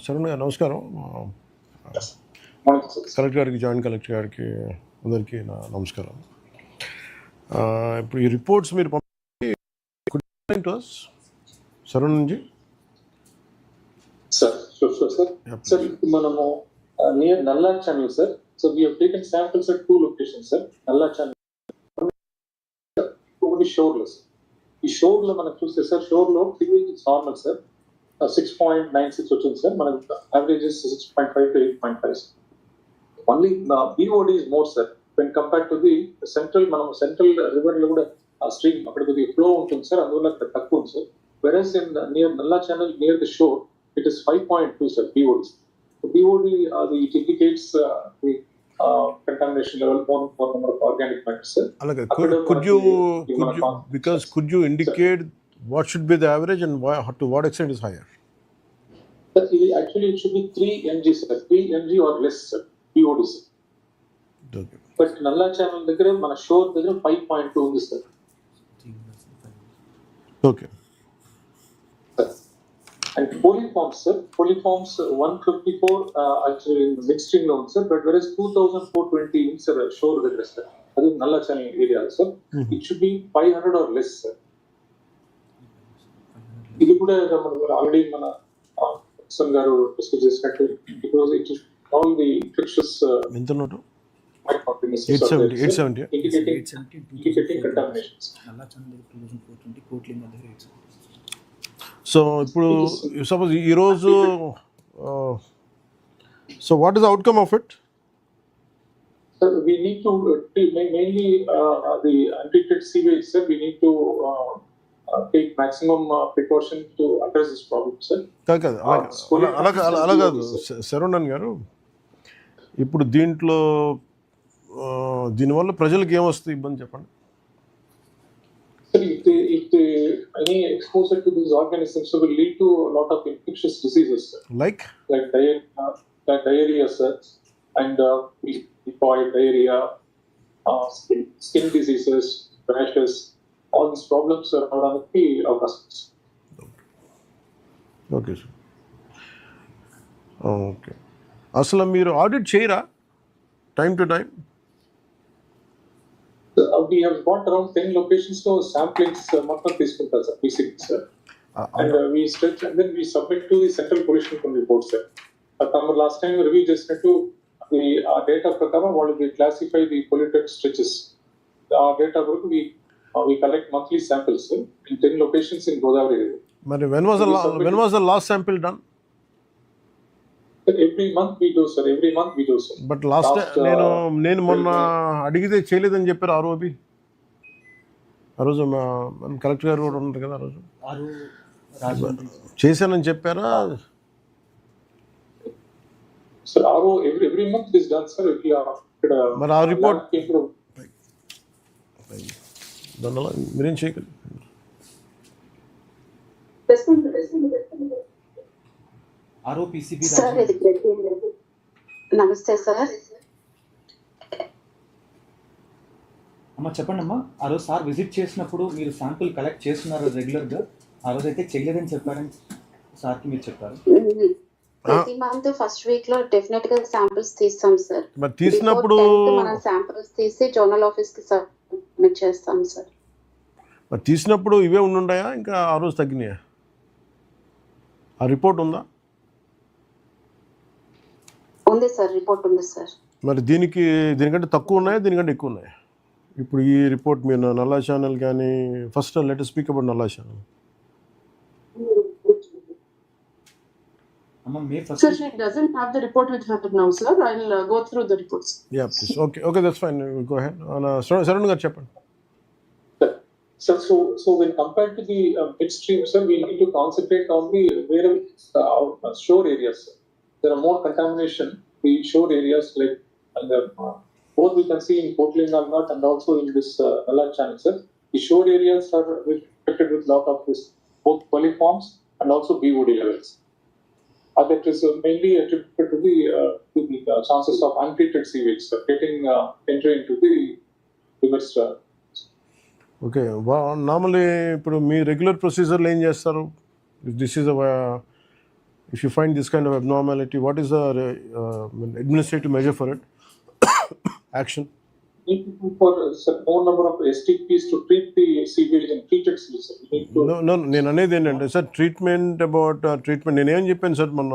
శరణ్ గారు నమస్కారం. కలెక్టర్ గారికి, జాయింట్ కలెక్టర్ గారికి, అందరికీ నా నమస్కారం. ఇప్పుడు ఈ రిపోర్ట్స్ మీరు పంపించి శరణ్ నుంచి సార్ మనము నియర్ నల్లా channel sir. So we have taken samples at 2 locations sir. నల్లా ఛానల్ ఒకటి షోర్లో సార్. ఈ షోర్లో మనకు చూస్తే సార్, షోర్లో పికింగ్ నార్మల్ సార్ 6.96 వచ్చింది సార్. మనకు averages 6.5 to 8.5. Only BOD is more sir when compared to the central. మనం సెంట్రల్ రివర్లో కూడా ఆ స్ట్రీమ్ అక్కడ కొద్దిగా ఫ్లో ఉంటుంది సార్, అందువల్ల అక్కడ తక్కువ ఉంది sir. whereas in near Nalla channel near the shore it is 5.2 sir BOD. BOD it indicates the contamination level, more number of organic matter sir. Could you indicate what should be the average and to what extent is higher? Sir, actually it should be 3 mg sir, 3 mg or less sir BOD sir. Okay. But Nalla channel దగ్గర మన షోర్ దగ్గర 5.2 ఉంది sir. Okay. And polyforms sir, polyforms 154 actually in midstream లో ఉంది sir, but whereas 2420 in sir shore దగ్గర sir, అది Nalla channel area sir. It should be 500 or less sir. ఇది కూడా ఆల్రెడీ మన సన్ గారు డిస్కస్ చేసినట్టు because it is all the infectious ఎంత note 870 indicating contaminations. Nalla channel 2420 కోట్లింగ్ దగ్గర 870. So ఇప్పుడు సపోజ్ ఈరోజు so what is the outcome of it? Sir, we need to mainly the untreated sewage sir, we need to take maximum precaution to address this problem sir. అలాగా శరణ్ గారు, ఇప్పుడు దీనివల్ల ప్రజలకు ఏమొస్తుంది ఇబ్బంది చెప్పండి. Sir, if any exposure to these organisms will lead to a lot of infectious diseases sir. Like diarrhea sir, and typhoid, diarrhea, skin diseases, rashes, all these problems are around the customers. Okay sir. Okay. అసలు మీరు audit చేయరా time to time? We have got around 10 locations to samplings మొత్తం తీసుకుంటారు sir PCB sir, and we stretch and then we submit to the central pollution control board sir. But last time review చేసినట్టు the data ప్రకారం వాళ్ళు classify the polluted stretches. Data వరకు we collect monthly samples sir in 10 locations in Godavari area. మరి when was the last sample done? Every month we do sir. But last నేను మొన్న అడిగితే చేయలేదని చెప్పారు ఆరోపి. ఆ రోజు కలెక్టర్ గారు కూడా ఉన్నారు కదా, ఆ రోజు చేశానని చెప్పారా? Sir every month is done sir. మరి ఆ రిపోర్ట్ దానివల్ల మీరేం చేయగలరు? నమస్తే సార్. అమ్మ చెప్పండి అమ్మా. ఆ రోజు సార్ విజిట్ చేసినప్పుడు మీరు శాంపుల్ కలెక్ట్ చేస్తున్నారు రెగ్యులర్గా, ఆ రోజు అయితే చేయలేదని చెప్పారని సార్కి మీరు చెప్పారు. ప్రతి మంత్ ఫస్ట్ వీక్ లో డెఫినెట్ గా శాంపిల్స్ తీస్తాం సార్. మరి తీసినప్పుడు మనం శాంపిల్స్ తీసి జర్నల్ ఆఫీస్ కి సబ్మిట్ చేస్తాం సార్. మరి తీసినప్పుడు ఇవే ఉండుంటాయా, ఇంకా ఆ రోజు తగ్గినాయా? ఆ రిపోర్ట్ ఉందా? ఉంది సార్, రిపోర్ట్ ఉంది సార్. మరి దీనికంటే తక్కువ ఉన్నాయా, దీనికంటే ఎక్కువ ఉన్నాయా? ఇప్పుడు ఈ రిపోర్ట్ మీరు నల్లా ఛానల్ కానీ, first let us speak about నల్లా channel. Sir, she doesn't have the report with her now, sir. I'll go through the reports. Yeah, please. Okay, that's fine. Go ahead. Sarun garu cheppandi. Sir, so when compared to the midstream, sir, we need to concentrate on the shore areas. There are more contamination in the shore areas, like both we can see in Portland and also in this Nalla channel, sir. The shore areas are affected with lot of this, both polyforms and also BOD levels. That is mainly attributed to the chances of untreated sewage getting entering into the rivers. Okay. Normally, ఇప్పుడు మీ regular ప్రొసీజర్లో ఏం చేస్తారు? This is If you find this kind of abnormality, what is the administrative measure for it? Action. Need to do for more number of STPs to treat the sewage and treated sewage. We need to. No, నేను అనేది ఏంటంటే sir treatment about treatment నేనేం చెప్పాను sir మొన్న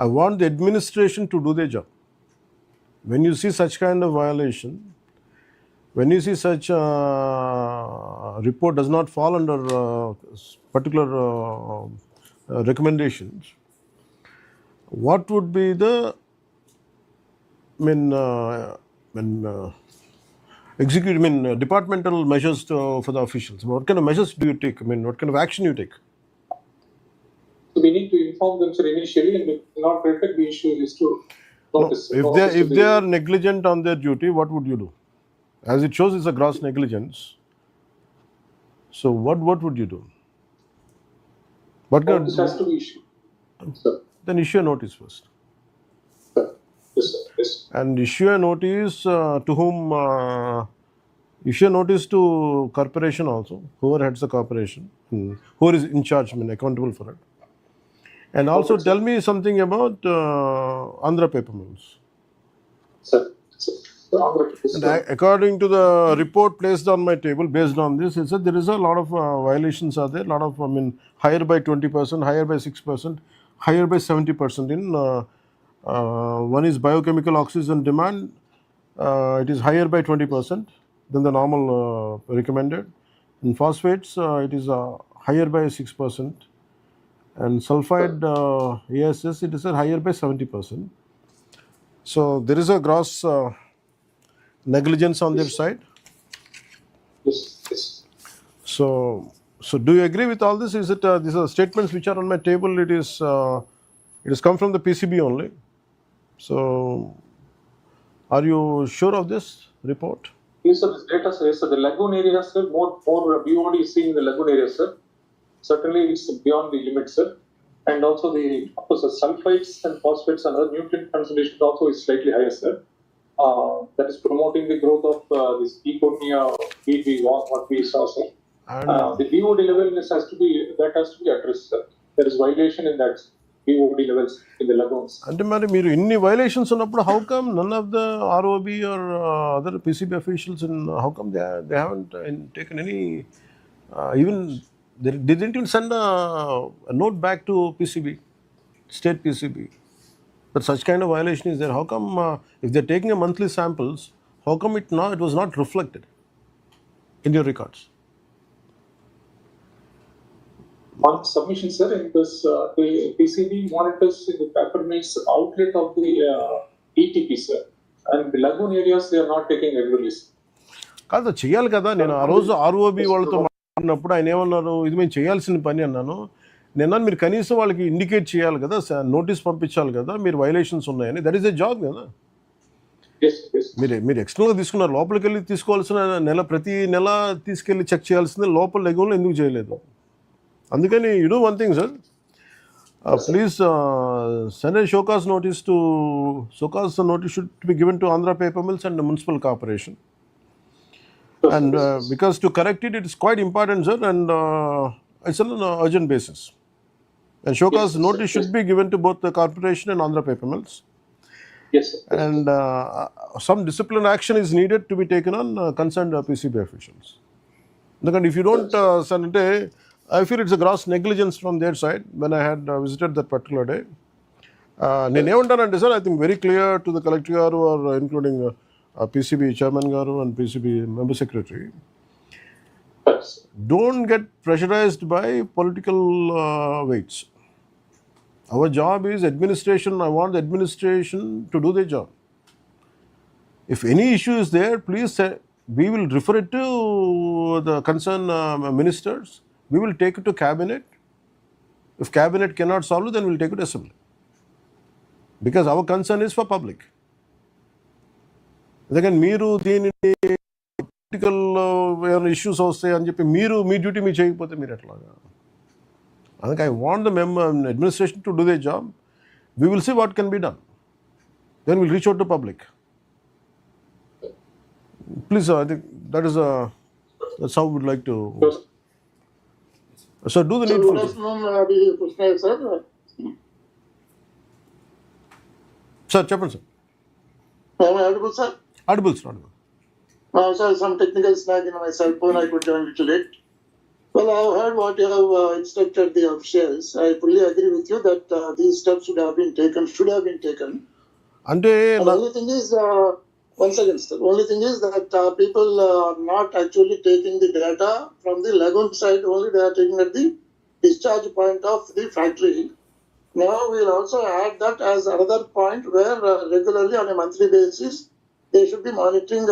I want the administration to do they job. When you see such kind of violation, when you see such report does not fall under particular recommendations, what would be the departmental measures for the officials? What kind of measures do you take? What kind of action you take? So we need to inform them, sir, initially, and if not corrected, the issue is to notice. If they are negligent on their duty, what would you do? As it shows, it's a gross negligence. So what would you do? What kind Notice has to be issued. Sir. Then issue a notice first. Sir. Yes, sir. Yes. And issue a notice to whom? Issue a notice to corporation also, whoever heads the corporation, who is in charge, accountable for it. And also tell me something about Andhra paper mills. Sir. And according to the report placed on my table, based on this, it said there is a lot of violations are there, lot of higher by 20%, higher by 6%, higher by 70% in one is biochemical oxygen demand, it is higher by 20% than the normal recommended. In phosphates, it is higher by 6%, and sulfide ASS, it is higher by 70%. So there is a gross negligence on their side. Yes. Yes. So do you agree with all this? Is it these are statements which are on my table? It has come from the PCB only. So are you sure of this report? Yes, sir. This data, sir. Yes, sir. The lagoon area, sir. More BOD is seen in the lagoon area, sir. Certainly, it's beyond the limit, sir. And also the, of course, the sulfides and phosphates and other nutrient concentration also is slightly higher, sir. That is promoting the growth of this E. cordea weed what we saw, sir. And The BOD level has to be addressed, sir. There is violation in that BOD levels in the lagoons. అంటే మరి మీరు ఇన్ని violations ఉన్నప్పుడు how come none of the ROB or other PCB officials how come they haven't taken any even they didn't even send a note back to PCB, state PCB, that such kind of violation is there? How come if they're taking a monthly samples, how come it was not reflected in your records? On submission, sir, in this, the PCB monitors the paper mills outlet of the ETP, sir. And the lagoon areas, they are not taking regularly, sir. కాదు చెయ్యాలి కదా. నేను ఆ రోజు ROB వాళ్ళతో మాట్లాడినప్పుడు ఆయన ఏమన్నారు, ఇది మేము చేయాల్సిన పని అన్నాను. నేను మీరు కనీసం వాళ్ళకి ఇండికేట్ చేయాలి కదా, నోటీస్ పంపించాలి కదా మీరు వైలేషన్స్ ఉన్నాయని. దట్ ఈస్ ఎ జాబ్ కదా. మీరు ఎక్స్టర్నల్గా తీసుకున్నారు, లోపలికి వెళ్ళి తీసుకోవాల్సిన ప్రతి నెల తీసుకెళ్ళి చెక్ చేయాల్సిందే, లోపల లెగూన్లో ఎందుకు చేయలేదు? అందుకని you do one thing sir, please send a showcase notice should be given to Andhra paper mills and the municipal corporation. And because to correct it is quite important, sir, and it's on an urgent basis. And showcase notice should be given to both the corporation and Andhra paper mills. Yes, sir. And some disciplinary action is needed to be taken on concerned PCB officials. Because if you don't send it, I feel it's a gross negligence from their side when I had visited that particular day. నేను ఏమంటానంటే sir, I think very clear to the collector garu or including PCB chairman garu and PCB member secretary. Yes. Don't get pressurized by political weights. Our job is administration. I want the administration to do their job. If any issue is there, please say, we will refer it to the concerned ministers. We will take it to cabinet. If cabinet cannot solve it, then we will take it to assembly. Because our concern is for public. Again, మీరు దీనిని political issues వస్తాయి అని చెప్పి మీ duty మీరు చేయకపోతే మీరు ఎట్లాగా? అందుకే I want the administration to do their job. We will see what can be done. Then we'll reach out to public. Please, I think that's how we would like to. So do the needful. Good afternoon, Krishna sir. Sir చెప్పండి sir. Am I audible, sir? Audible sir, audible. Sorry, some technical snag in my cell phone. I could join little late. Well, I have heard what you have instructed the officials. I fully agree with you that these steps should have been taken. అంటే And the only thing is, once again, sir, only thing is that people are not actually taking the data from the lagoon side. Only they are taking at the discharge point of the factory. Now we will also add that as another point where regularly on a monthly basis they should be monitoring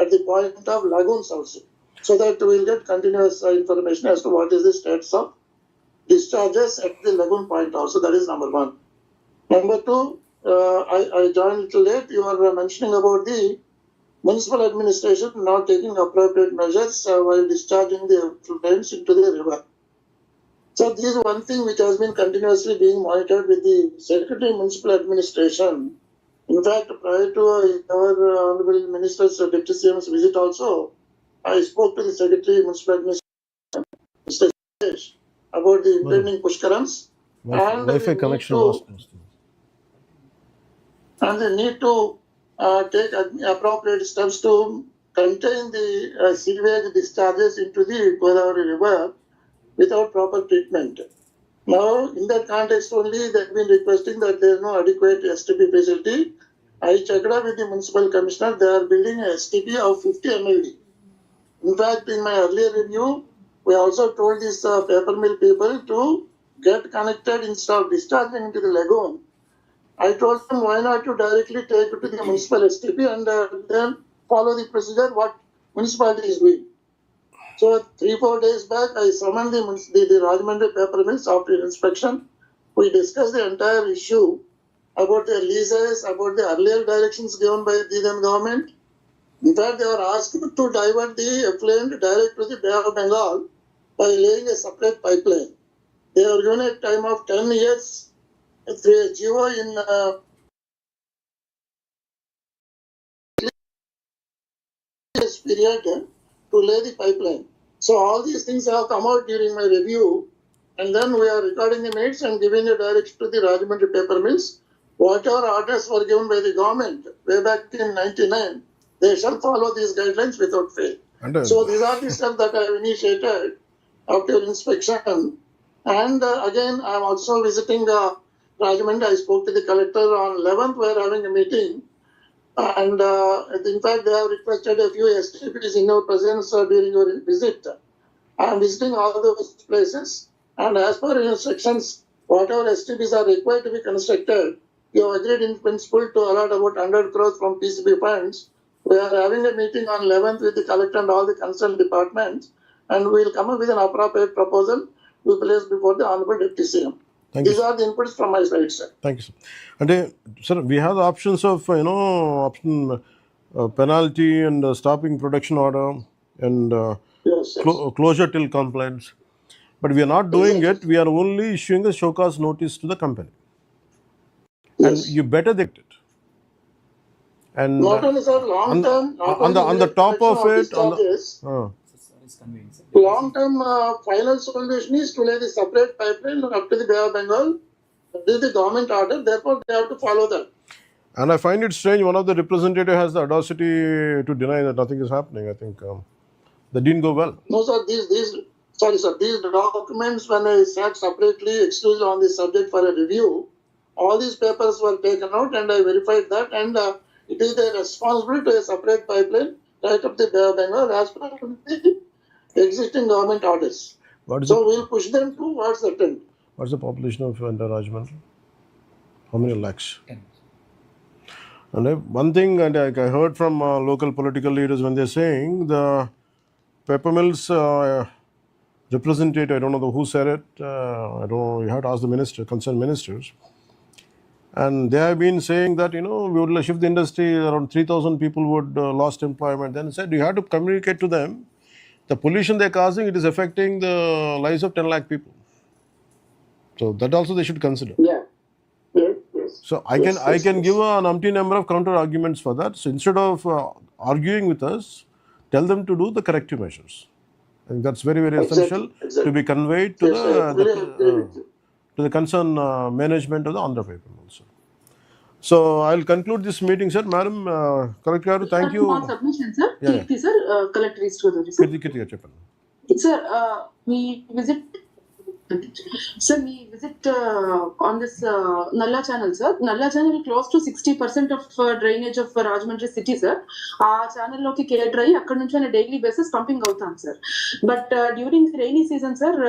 at the point of lagoons also, so that we will get continuous information as to what is the status of discharges at the lagoon point also. That is number one. Number two, I joined a little late. You are mentioning about the municipal administration not taking appropriate measures while discharging the effluents into the river. So this is one thing which has been continuously being monitored with the Secretary Municipal Administration. In fact, prior to our Honorable Minister's Deputy CM's visit also, I spoke to the Secretary Municipal Administration, Mr. Suresh, about the impending Pushkarams and wifi connection and the need to take appropriate steps to contain the sewage discharges into the Godavari River without proper treatment. Now, in that context only, they have been requesting that there is no adequate STP facility. I checked out with the municipal commissioner. They are building a STP of 50 MLD. In fact, in my earlier review, we also told these paper mill people to get connected instead of discharging into the lagoon. I told them, why not to directly take it to the municipal STP and then follow the procedure what municipality is doing. So 3-4 days back, I summoned the Rajahmundry paper mills after inspection. We discussed the entire issue about their leases, about the earlier directions given by the then government. In fact, they were asked to divert the effluent direct to the Bay of Bengal by laying a separate pipeline. They were given a time of 10 years through a GO in this period to lay the pipeline. So all these things have come out during my review, and then we are recording the minutes and giving a direction to the Rajahmundry paper mills. Whatever orders were given by the government way back in 99, they shall follow these guidelines without fail. So these are the steps that I have initiated after inspection. And again, I am also visiting Rajahmundry. I spoke to the collector on 11th. We are having a meeting. And in fact, they have requested a few STPs in your presence during your visit. I am visiting all those places, and as per instructions, whatever STPs are required to be constructed, you have agreed in principle to allot about 100 crores from PCB funds. We are having a meeting on 11th with the collector and all the concerned departments, and we will come up with an appropriate proposal to place before the Honorable Deputy CM. These are the inputs from my side, sir. Thank you sir. అంటే sir we have the options of option penalty and stopping production order and Yes, yes. closure till compliance, but we are not doing it. We are only issuing a show cause notice to the company, and Yes. you better get it. And Not only, sir, long term. on the top of it, Long term final solution is to lay the separate pipeline up to the Bay of Bengal. This is the government order, therefore they have to follow that. and I find it strange, one of the representative has the audacity to deny that nothing is happening. I think that didn't go well. No, sir, these documents, when I sat separately, exclusively on this subject for a review, all these papers were taken out and I verified that, and it is their responsibility to a separate pipeline right up the Bay of Bengal as per the existing government orders. So we'll push them towards that end. What's the population of Andhra Rajahmundry? How many lakhs? 10. And one thing, and I heard from local political leaders when they're saying the paper mills representative, I don't know who said it, I don't know, you have to ask the concerned ministers. And they have been saying that, we would shift the industry, around 3,000 people would lost employment. Then said, you have to communicate to them, the pollution they're causing, it is affecting the lives of 10 lakh people. So that also they should consider. Yeah. Yes. So I can give an umpty number of counter arguments for that. So instead of arguing with us, tell them to do the corrective measures. I think that's very, very essential to be conveyed to the concerned management of the Andhra paper also. So I'll conclude this meeting, sir. Madam, Collector garu, thank you. On submission, sir. Yeah, Kirti, sir. Collector is to the sir. Kirti garu చెప్పండి. Sir, we visit. Sir, we visit on this Nalla channel, sir. Nalla channel close to 60% of drainage of Rajahmundry city, sir. ఆ channel లోకి కేటర్ అయ్యి అక్కడ నుంచి daily basis pumping అవుతాం sir. But during rainy season sir,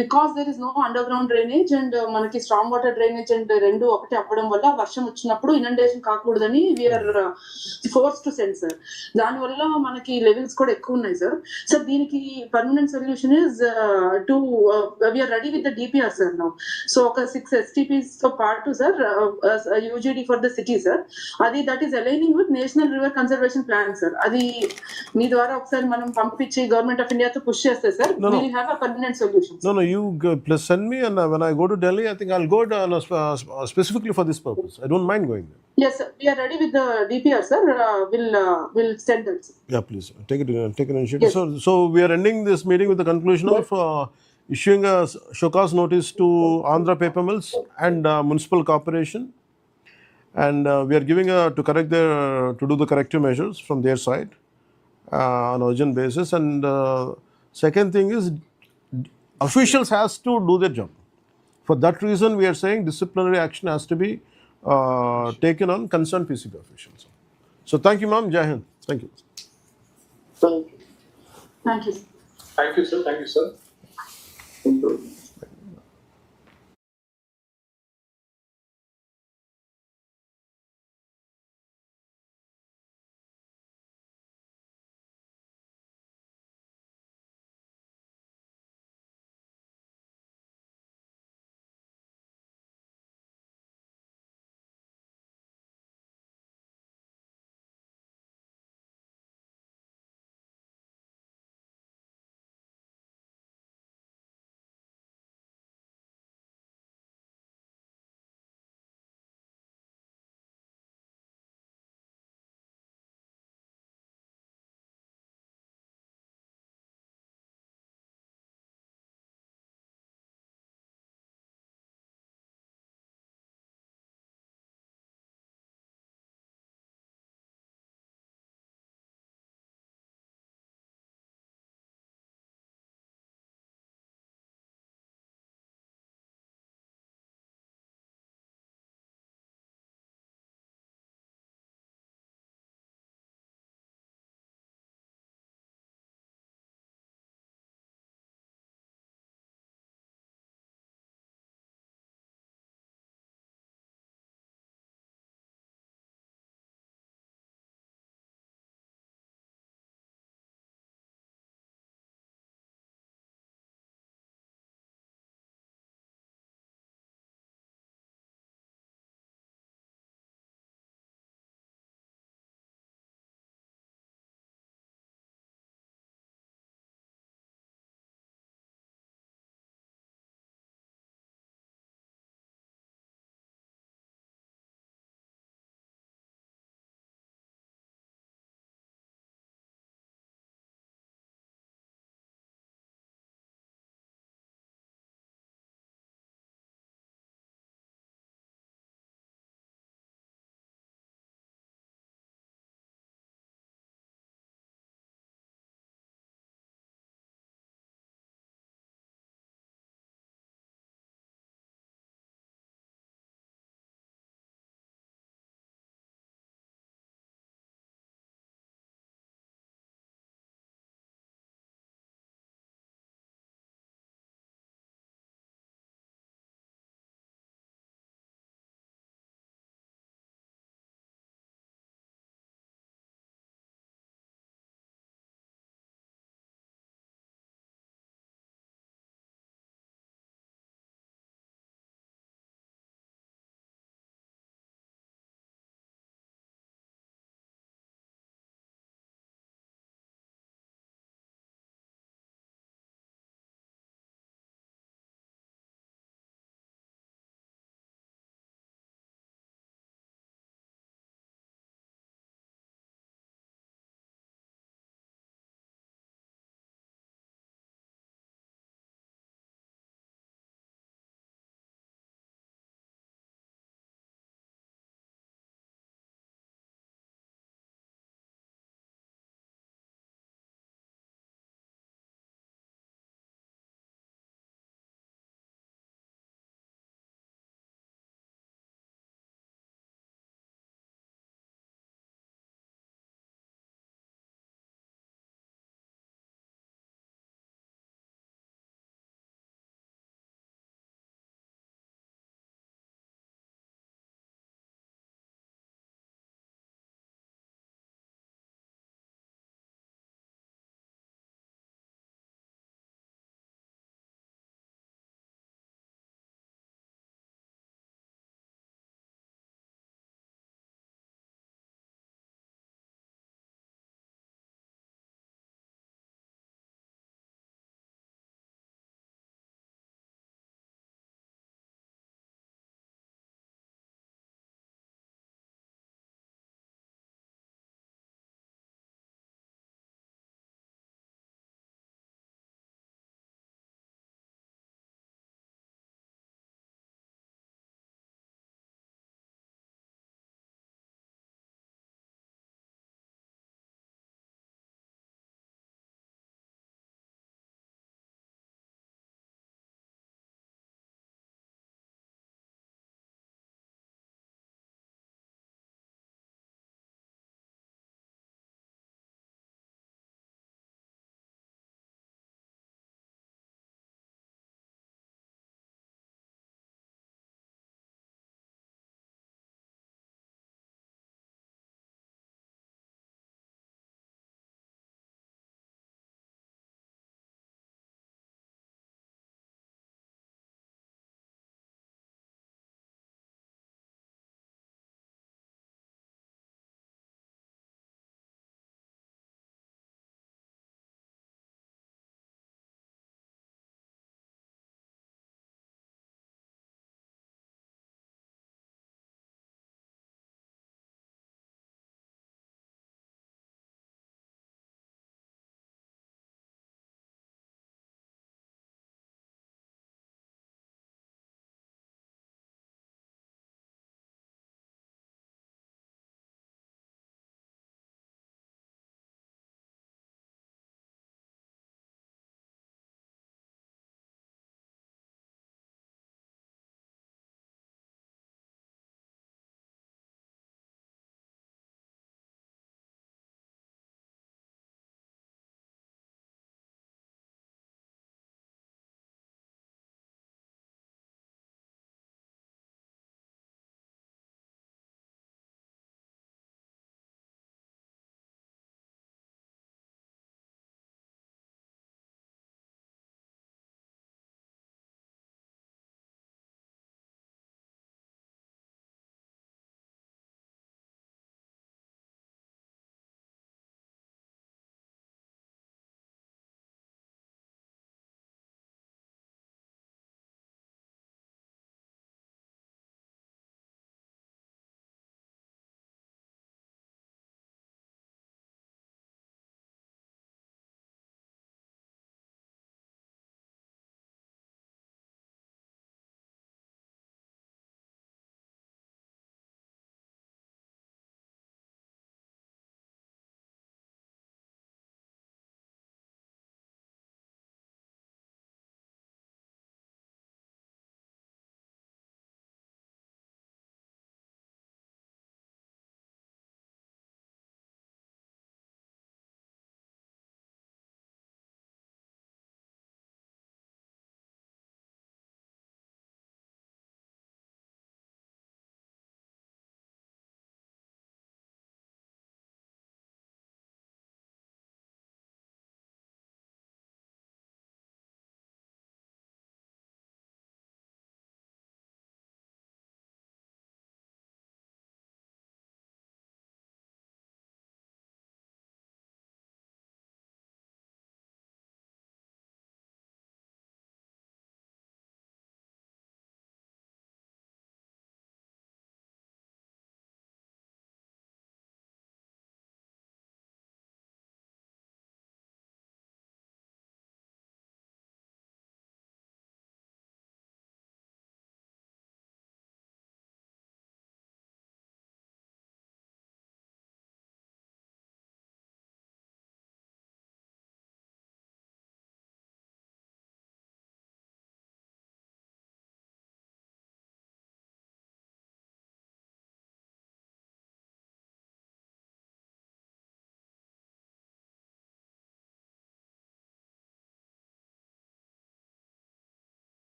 because there is no underground drainage and మనకి strong water drainage and రెండు ఒకటి అవ్వడం వల్ల వర్షం వచ్చినప్పుడు ఇనండేషన్ కాకూడదని we are forced to send sir. దానివల్ల మనకి లెవెల్స్ కూడా ఎక్కువ ఉన్నాయి సార్. సార్ దీనికి permanent solution is to we are ready with the DPR sir now. So ఒక 6 STPs తో పాటు sir UGD for the city sir, అది that is aligning with national river conservation plan sir. అది మీ ద్వారా ఒకసారి మనం పంపించి గవర్నమెంట్ ఆఫ్ ఇండియాతో పుష్ చేస్తే sir will have a permanent solution. No, you please send me, and when I go to Delhi, I think I'll go specifically for this purpose. I don't mind going there. Yes, sir. We are ready with the DPR, sir. We'll send that, sir. Yeah, please take an initiative. Yes. So we are ending this meeting with the conclusion of issuing a show cause notice to Andhra Paper Mills and Municipal Corporation, and we are giving to do the corrective measures from their side on urgent basis. And second thing is, officials has to do their job. For that reason, we are saying disciplinary action has to be taken on concerned PCB officials. So thank you, ma'am. Jai Hind. Thank you. Thank you. Thank you, sir. Thank you, sir. Thank you, sir. Thank you.